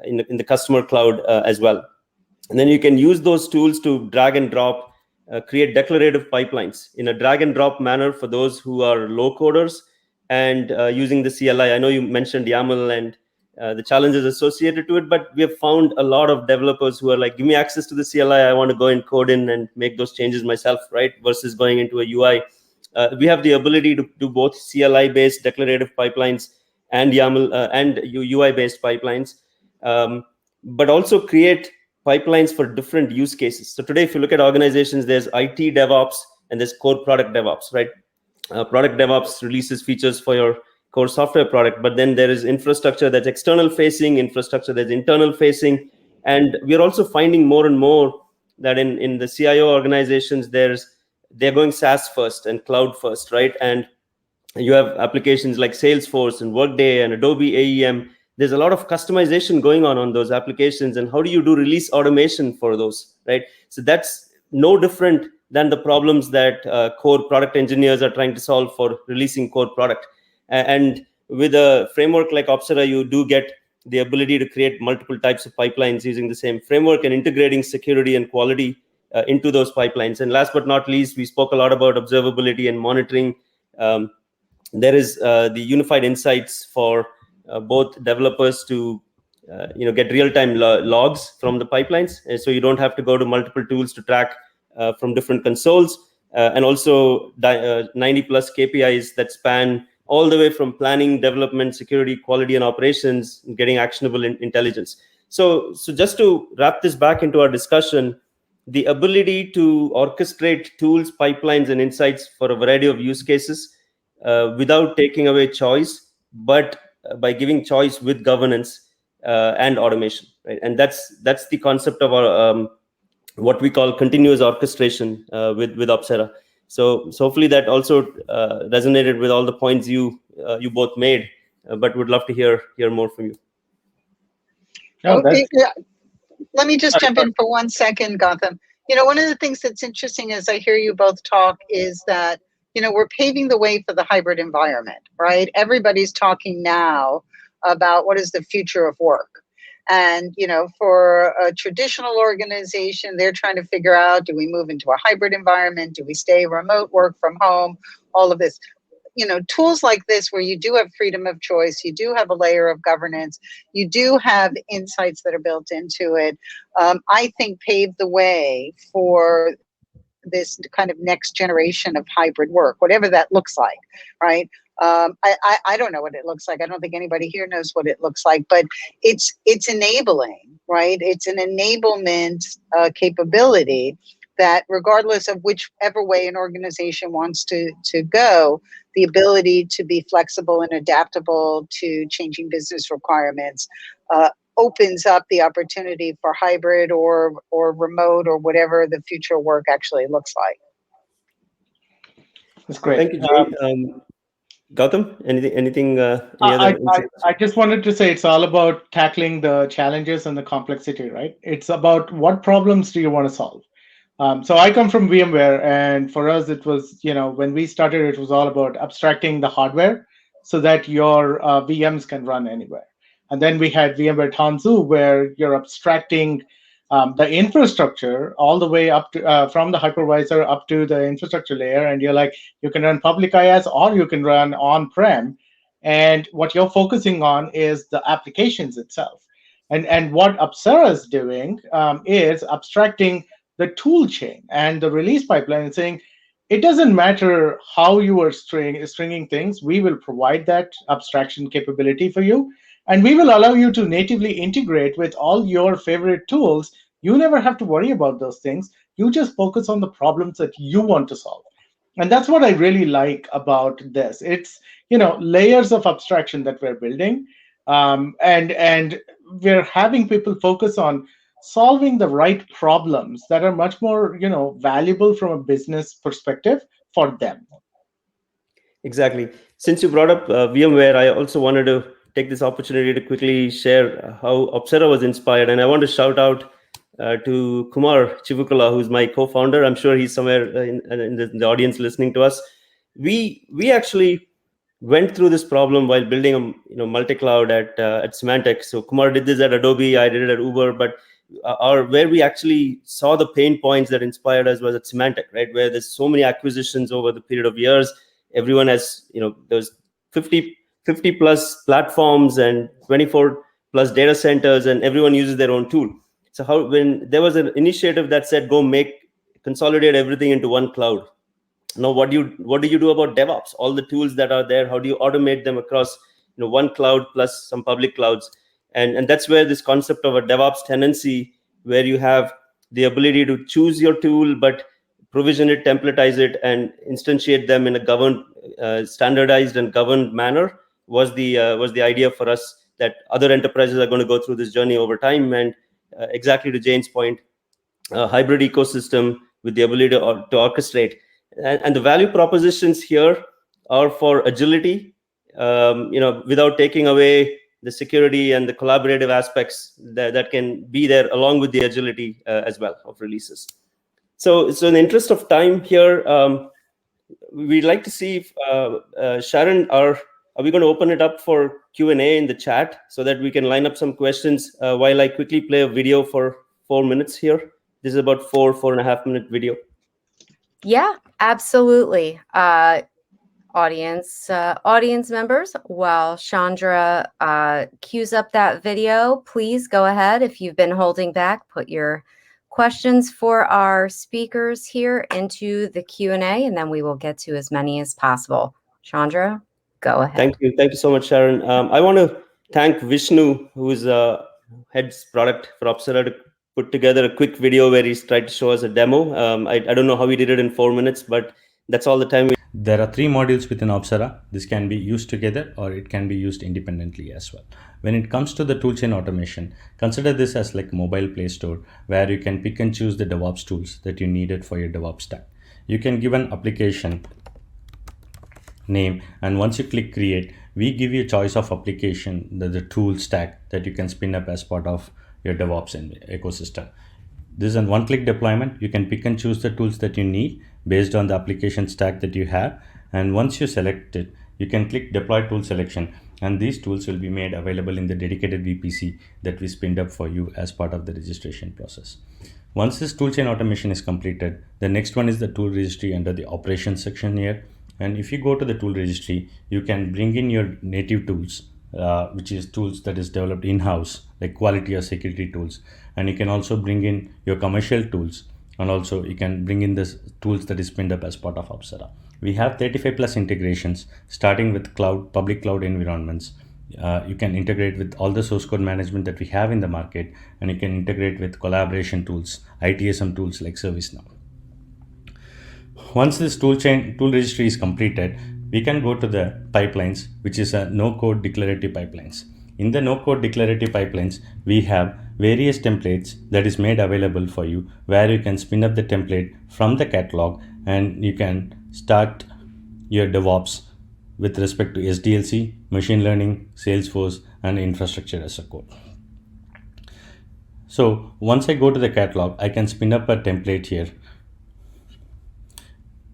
in the customer cloud as well. And then you can use those tools to drag and drop, create declarative pipelines in a drag and drop manner for those who are low coders and using the CLI. I know you mentioned YAML and the challenges associated to it, but we have found a lot of developers who are like, give me access to the CLI. I want to go and code in and make those changes myself, right? Versus going into a UI. We have the ability to do both CLI-based declarative pipelines and YAML and UI-based pipelines, but also create pipelines for different use cases. So today, if you look at organizations, there's IT DevOps and there's core product DevOps, right? Product DevOps releases features for your core software product, but then there is infrastructure that's external facing, infrastructure that's internal facing. And we're also finding more and more that in the CIO organizations, they're going SaaS first and cloud first, right? And you have applications like Salesforce and Workday and Adobe AEM there's a lot of customization going on those applications, and how do you do release automation for those, right? So that's no different than the problems that core product engineers are trying to solve for releasing core product. And with a framework like Opsera, you do get the ability to create multiple types of pipelines using the same framework and integrating security and quality into those pipelines. And last but not least, we spoke a lot about observability and monitoring. There is the unified insights for both developers to get real-time logs from the pipelines, and so you don't have to go to multiple tools to track from different consoles, and also 90 plus KPIs that span all the way from planning, development, security, quality, and operations, and getting actionable intelligence. So just to wrap this back into our discussion, the ability to orchestrate tools, pipelines, and insights for a variety of use cases without taking away choice, but by giving choice with governance and automation, right? And that's the concept of our what we call continuous orchestration with Opsera. So hopefully that also resonated with all the points you both made, but would love to hear more from you. No, Let me just jump in for 1 second, Gautam. One of the things that's interesting as I hear you both talk is that, we're paving the way for the hybrid environment, right? Everybody's talking now about what is the future of work. And, for a traditional organization, they're trying to figure out, do we move into a hybrid environment? Do we stay remote, work from home? All of this. Tools like this, where you do have freedom of choice, you do have a layer of governance, you do have insights that are built into it, I think pave the way for this kind of next generation of hybrid work, whatever that looks like, right? I don't know what it looks like. I don't think anybody here knows what it looks like, but it's enabling, right? It's an enablement capability that regardless of whichever way an organization wants to go, the ability to be flexible and adaptable to changing business requirements opens up the opportunity for hybrid or remote or whatever the future work actually looks like. That's great. Thank you, Jay. Gautam, anything? I just wanted to say it's all about tackling the challenges and the complexity, right? It's about what problems do you want to solve. So I come from VMware, and for us, it was, when we started, it was all about abstracting the hardware so that your VMs can run anywhere. And then we had VMware Tanzu, where you're abstracting the infrastructure all the way up to from the hypervisor up to the infrastructure layer, and you're like, you can run public IaaS or you can run on-prem, and what you're focusing on is the applications itself. And what Opsera is doing is abstracting the tool chain and the release pipeline and saying, it doesn't matter how you are stringing things, we will provide that abstraction capability for you. And we will allow you to natively integrate with all your favorite tools. You never have to worry about those things. You just focus on the problems that you want to solve. And that's what I really like about this. It's, layers of abstraction that we're building. And we're having people focus on solving the right problems that are much more, valuable from a business perspective for them. Exactly. Since you brought up VMware, I also wanted to take this opportunity to quickly share how Opsera was inspired. And I want to shout out to Kumar Chivukula, who's my co-founder. I'm sure he's somewhere in the audience listening to us. We actually went through this problem while building a multi-cloud at Symantec. So Kumar did this at Adobe, I did it at Uber, but where we actually saw the pain points that inspired us was at Symantec, right? Where there's so many acquisitions over the period of years. Everyone has, there's 50 plus platforms and 24 plus data centers, and everyone uses their own tool. So when there was an initiative that said, go consolidate everything into one cloud. Now, what do you do about DevOps? All the tools that are there, how do you automate them across one cloud plus some public clouds? And that's where this concept of a DevOps tenancy, where you have the ability to choose your tool, but provision it, templatize it, and instantiate them in a governed, standardized and governed manner was the idea for us, that other enterprises are going to go through this journey over time. And exactly to Jane's point, a hybrid ecosystem with the ability to orchestrate. And the value propositions here are for agility, without taking away the security and the collaborative aspects that can be there along with the agility as well of releases. So in the interest of time here, we'd like to see if Sharon, are we going to open it up for Q&A in the chat so that we can line up some questions while I quickly play a video for 4 minutes here? This is about 4.5 minute video. Yeah, absolutely. Audience members, while Chandra cues up that video, please go ahead. If you've been holding back, put your questions for our speakers here into the Q&A, and then we will get to as many as possible. Chandra, go ahead. Thank you so much, Sharon. I want to thank Vishnu, who is heads product for Opsera, to put together a quick video where he's tried to show us a demo. I don't know how he did it in 4 minutes, but that's all the time. There are 3 modules within Opsera. This can be used together or it can be used independently as well. When it comes to the toolchain automation, consider this as like mobile Play Store where you can pick and choose the DevOps tools that you needed for your DevOps stack. You can give an application name, and once you click create, we give you a choice of application, the tool stack that you can spin up as part of your DevOps ecosystem. This is a one-click deployment. You can pick and choose the tools that you need based on the application stack that you have. And once you select it, you can click deploy tool selection, and these tools will be made available in the dedicated VPC that we spinned up for you as part of the registration process. Once this toolchain automation is completed, the next one is the tool registry under the operations section here. And if you go to the tool registry, you can bring in your native tools, which is tools that is developed in-house, like quality or security tools. And you can also bring in your commercial tools, and also you can bring in the tools that is spinned up as part of Opsera. We have 35 plus integrations, starting with public cloud environments. You can integrate with all the source code management that we have in the market, and you can integrate with collaboration tools, ITSM tools like ServiceNow. Once this tool registry is completed, we can go to the pipelines, which is a no-code declarative pipelines. In the no-code declarative pipelines, we have various templates that is made available for you, where you can spin up the template from the catalog and you can start your DevOps with respect to SDLC, machine learning, Salesforce, and infrastructure as a code. So once I go to the catalog, I can spin up a template here.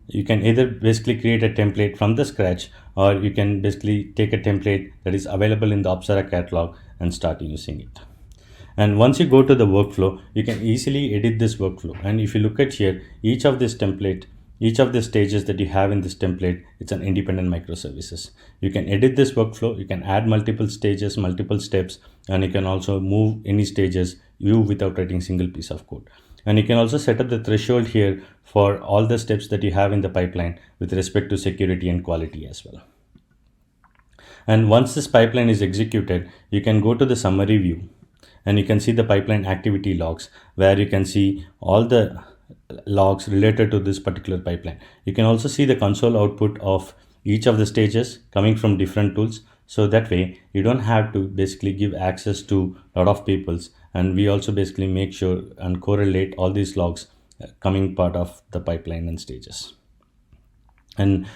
You can either basically create a template from the scratch, or you can basically take a template that is available in the Opsera catalog and start using it. And once you go to the workflow, you can easily edit this workflow. And if you look at here, each of the stages that you have in this template, it's an independent microservices. You can edit this workflow, you can add multiple stages, multiple steps, and you can also move any stages without writing single piece of code. And you can also set up the threshold here for all the steps that you have in the pipeline with respect to security and quality as well. And once this pipeline is executed, you can go to the summary view and you can see the pipeline activity logs, where you can see all the logs related to this particular pipeline. You can also see the console output of each of the stages coming from different tools. So that way you don't have to basically give access to a lot of people's, and we also basically make sure and correlate all these logs coming part of the pipeline and stages. And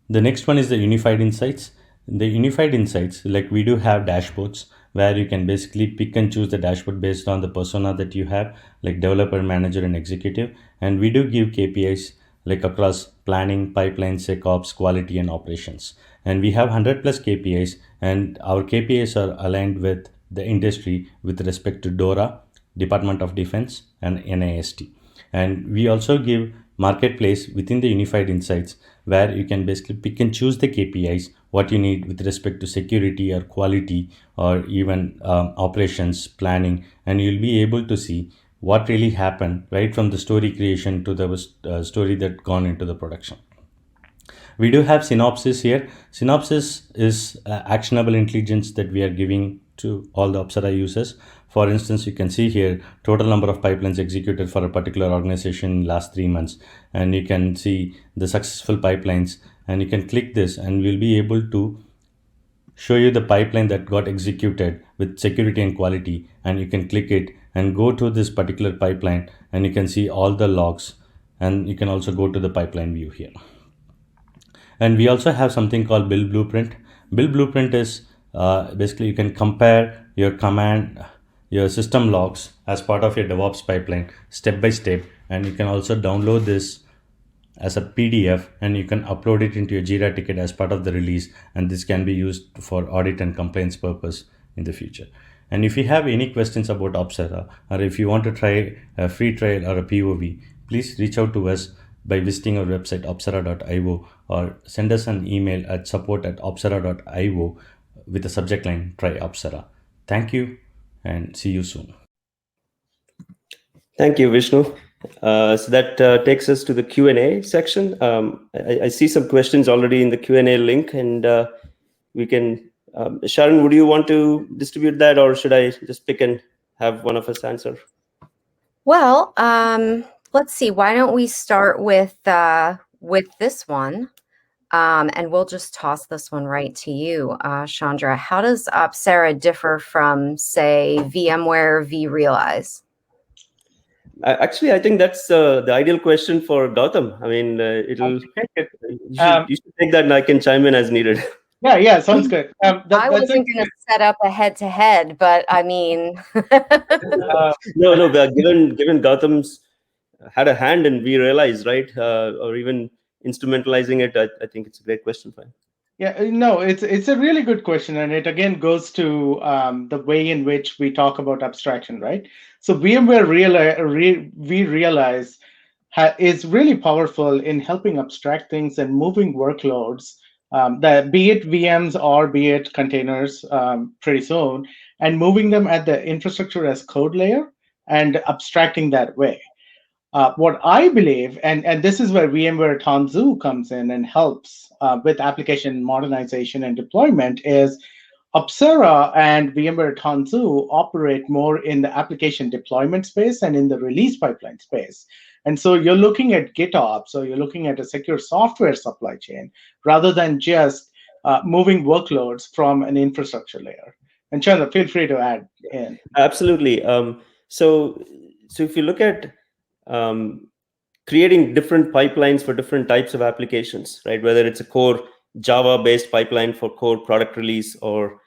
the next one is the unified insights. The unified insights, like we do have dashboards where you can basically pick and choose the dashboard based on the persona that you have, like developer, manager, and executive. And we do give KPIs like across planning, pipeline, SecOps, quality, and operations. And we have 100 plus KPIs, and our KPIs are aligned with the industry with respect to DORA, Department of Defense, and NIST. And we also give marketplace within the unified insights, where you can basically pick and choose the KPIs, what you need with respect to security or quality or even operations planning, and you'll be able to see what really happened right from the story creation to the story that gone into the production. We do have synopsis here. Synopsis is actionable intelligence that we are giving to all the Opsera users. For instance, you can see here total number of pipelines executed for a particular organization in last 3 months, and you can see the successful pipelines, and you can click this and we'll be able to show you the pipeline that got executed with security and quality, and you can click it and go to this particular pipeline and you can see all the logs, and you can also go to the pipeline view here. And we also have something called build blueprint. Build blueprint is basically you can compare your system logs as part of your DevOps pipeline step by step, and you can also download this as a PDF and you can upload it into your Jira ticket as part of the release, and this can be used for audit and compliance purpose in the future. And if you have any questions about Opsera, or if you want to try a free trial or a POV, please reach out to us by visiting our website opsera.io, or send us an email at support@opsera.io with the subject line Try Opsera. Thank you and see you soon. Thank you, Vishnu. So that takes us to the Q&A section. I see some questions already in the Q&A link, and we can, Sharon, would you want to distribute that, or should I just pick and have one of us answer? Well, let's see. Why don't we start with this one, and we'll just toss this one right to you, Chandra. How does Opsera differ from, say, VMware vRealize? Actually, I think that's the ideal question for Gautam. I mean, you should take that, and I can chime in as needed. Yeah, sounds good. I wasn't going to set up a head-to-head, but I mean, no. But given Gautam's had a hand in vRealize, right, or even instrumentalizing it, I think it's a great question for him. Yeah, no, it's a really good question, and it again goes to the way in which we talk about abstraction, right? So VMware vRealize is really powerful in helping abstract things and moving workloads, be it VMs or be it containers pretty soon, and moving them at the infrastructure as code layer and abstracting that way. What I believe, and this is where VMware Tanzu comes in and helps with application modernization and deployment, is Opsera and VMware Tanzu operate more in the application deployment space and in the release pipeline space. And so you're looking at GitOps, so you're looking at a secure software supply chain rather than just moving workloads from an infrastructure layer. And Chandra, feel free to add in. Absolutely. So if you look at creating different pipelines for different types of applications, right? Whether it's a core Java-based pipeline for core product release, or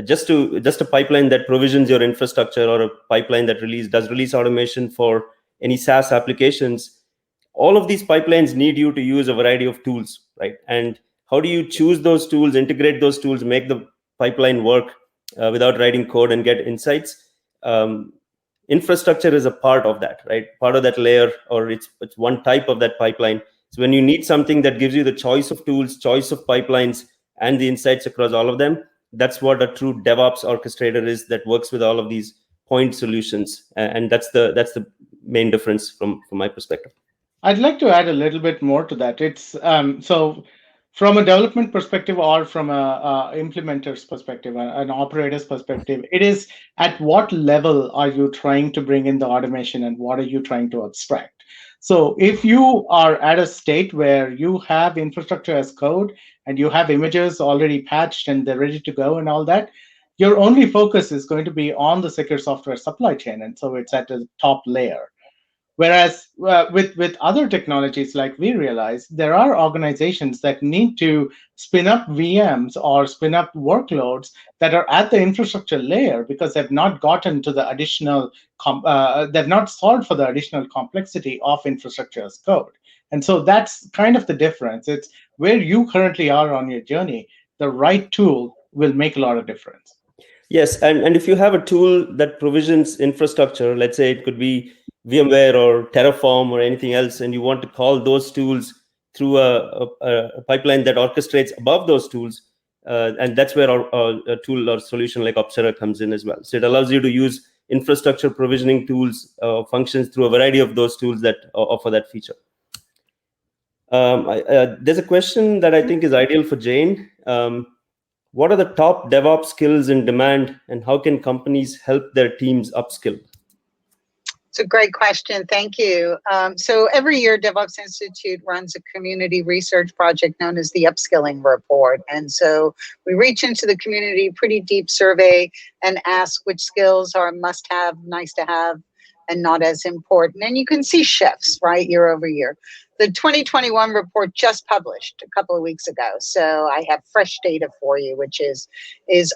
just a pipeline that provisions your infrastructure, or a pipeline that does release automation for any SaaS applications. All of these pipelines need you to use a variety of tools, right? And how do you choose those tools, integrate those tools, make the pipeline work without writing code and get insights? Infrastructure is a part of that, right? Part of that layer, or it's one type of that pipeline. So when you need something that gives you the choice of tools, choice of pipelines, and the insights across all of them, that's what a true DevOps orchestrator is, that works with all of these point solutions. And that's the main difference from my perspective. I'd like to add a little bit more to that. It's so from a development perspective, or from a implementer's perspective, an operator's perspective, it is at what level are you trying to bring in the automation, and what are you trying to abstract? So if you are at a state where you have infrastructure as code and you have images already patched and they're ready to go and all that, your only focus is going to be on the secure software supply chain, and so it's at the top layer. Whereas with other technologies like vRealize, there are organizations that need to spin up VMs or spin up workloads that are at the infrastructure layer because they've not gotten to the additional, they've not solved for the additional complexity of infrastructure as code. And so that's kind of the difference. It's where you currently are on your journey, the right tool will make a lot of difference. Yes, and if you have a tool that provisions infrastructure, let's say it could be VMware or Terraform or anything else, and you want to call those tools through a pipeline that orchestrates above those tools, and that's where a tool or solution like Opsera comes in as well. So it allows you to use infrastructure provisioning tools, functions through a variety of those tools that offer that feature. There's a question that I think is ideal for Jane. What are the top DevOps skills in demand, and how can companies help their teams upskill? It's a great question. Thank you. So every year, DevOps Institute runs a community research project known as the Upskilling Report. And so we reach into the community, pretty deep survey, and ask which skills are must-have, nice to have, and not as important. And you can see shifts, right, year over year. The 2021 report just published a couple of weeks ago, so I have fresh data for you, which is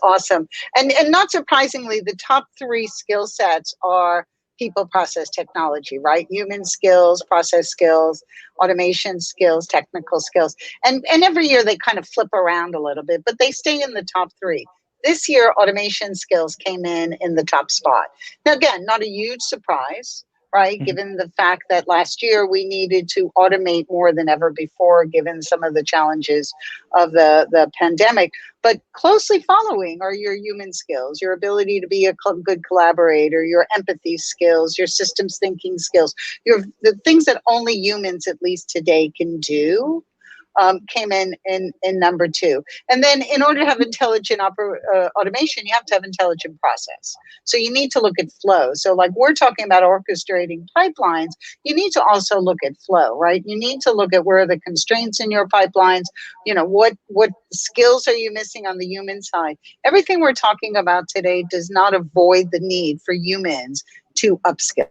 awesome. And not surprisingly, the top 3 skill sets are people, process, technology, right? Human skills, process skills, automation skills, technical skills. And every year they kind of flip around a little bit, but they stay in the top 3. This year, automation skills came in the top spot. Now, again, not a huge surprise, right? Given the fact that last year we needed to automate more than ever before, given some of the challenges of the pandemic. But closely following are your human skills, your ability to be a good collaborator, your empathy skills, your systems thinking skills, the things that only humans, at least today, can do. Came in number 2. And then in order to have intelligent automation, you have to have intelligent process. So you need to look at flow. So like we're talking about orchestrating pipelines, you need to also look at flow, right? You need to look at where are the constraints in your pipelines, what skills are you missing on the human side? Everything we're talking about today does not avoid the need for humans to upskill.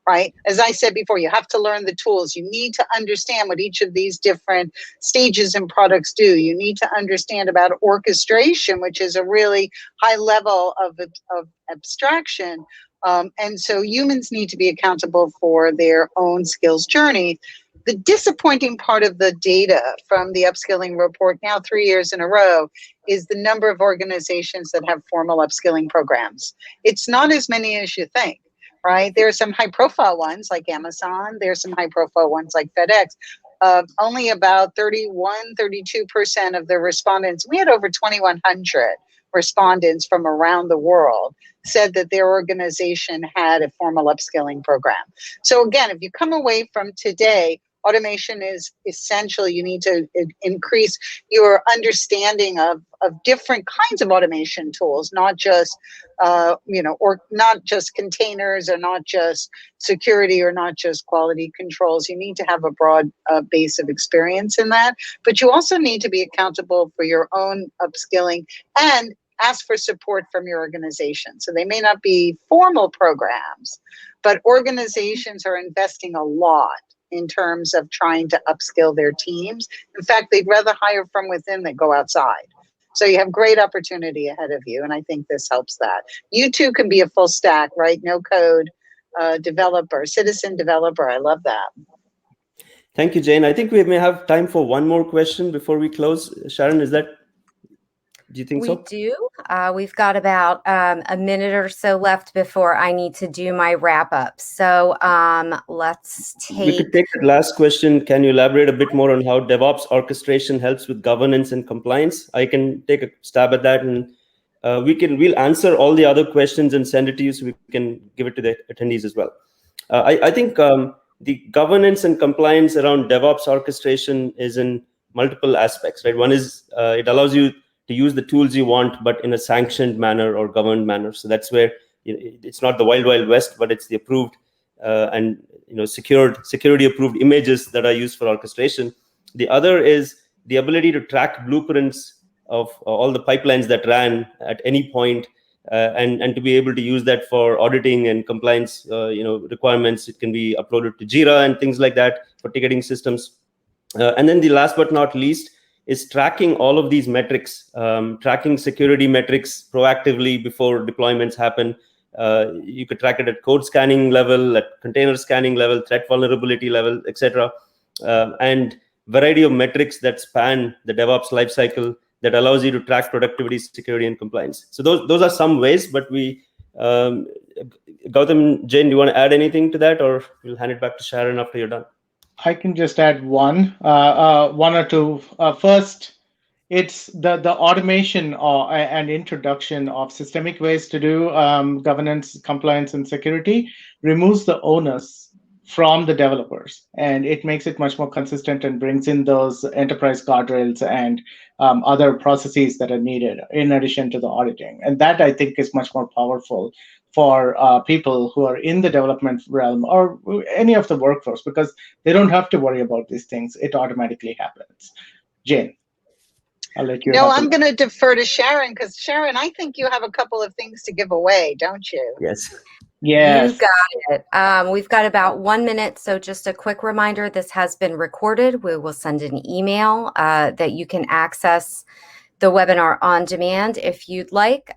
Right? As I said before, you have to learn the tools. You need to understand what each of these different stages and products do. You need to understand about orchestration, which is a really high level of abstraction. And so humans need to be accountable for their own skills journey. The disappointing part of the data from the upskilling report, now 3 years in a row, is the number of organizations that have formal upskilling programs. It's not as many as you think. Right? There are some high-profile ones like Amazon. There are some high-profile ones like FedEx. Only about 32% of the respondents, we had over 2,100 respondents from around the world, said that their organization had a formal upskilling program. So again, if you come away from today, automation is essential. You need to increase your understanding of different kinds of automation tools, not just or not just containers, or not just security, or not just quality controls. You need to have a broad base of experience in that, but you also need to be accountable for your own upskilling and ask for support from your organization. So they may not be formal programs, but organizations are investing a lot in terms of trying to upskill their teams. In fact, they'd rather hire from within than go outside. So you have great opportunity ahead of you, and I think this helps that. You too can be a full stack, right? No code developer, citizen developer. I love that. Thank you, Jane. I think we may have time for one more question before we close. Sharon, do you think so? We do. We've got about a minute or so left before I need to do my wrap up. So let's take. We could take the last question. Can you elaborate a bit more on how DevOps orchestration helps with governance and compliance? I can take a stab at that, and we'll answer all the other questions and send it to you so we can give it to the attendees as well. I think the governance and compliance around DevOps orchestration is in multiple aspects, right? One is it allows you to use the tools you want, but in a sanctioned manner or governed manner. So that's where it's not the wild, wild west, but it's the approved and security approved images that are used for orchestration. The other is the ability to track blueprints of all the pipelines that ran at any point, and to be able to use that for auditing and compliance requirements. It can be uploaded to Jira and things like that for ticketing systems. And then the last but not least is tracking all of these metrics, tracking security metrics proactively before deployments happen. You could track it at code scanning level, at container scanning level, threat vulnerability level, etc. And variety of metrics that span the DevOps lifecycle that allows you to track productivity, security, and compliance. So those are some ways, but Gautam, Jane, do you want to add anything to that, or we'll hand it back to Sharon after you're done? I can just add one or two. First, it's the automation and introduction of systemic ways to do governance, compliance, and security removes the onus from the developers, and it makes it much more consistent and brings in those enterprise guardrails and other processes that are needed in addition to the auditing. And that, I think, is much more powerful for people who are in the development realm or any of the workforce, because they don't have to worry about these things. It automatically happens. Jane, I'll let you. No, I'm going to defer to Sharon, because Sharon, I think you have a couple of things to give away, don't you? Yes. Yes. You got it. We've got about 1 minute, so just a quick reminder, this has been recorded. We will send an email that you can access the webinar on demand if you'd like.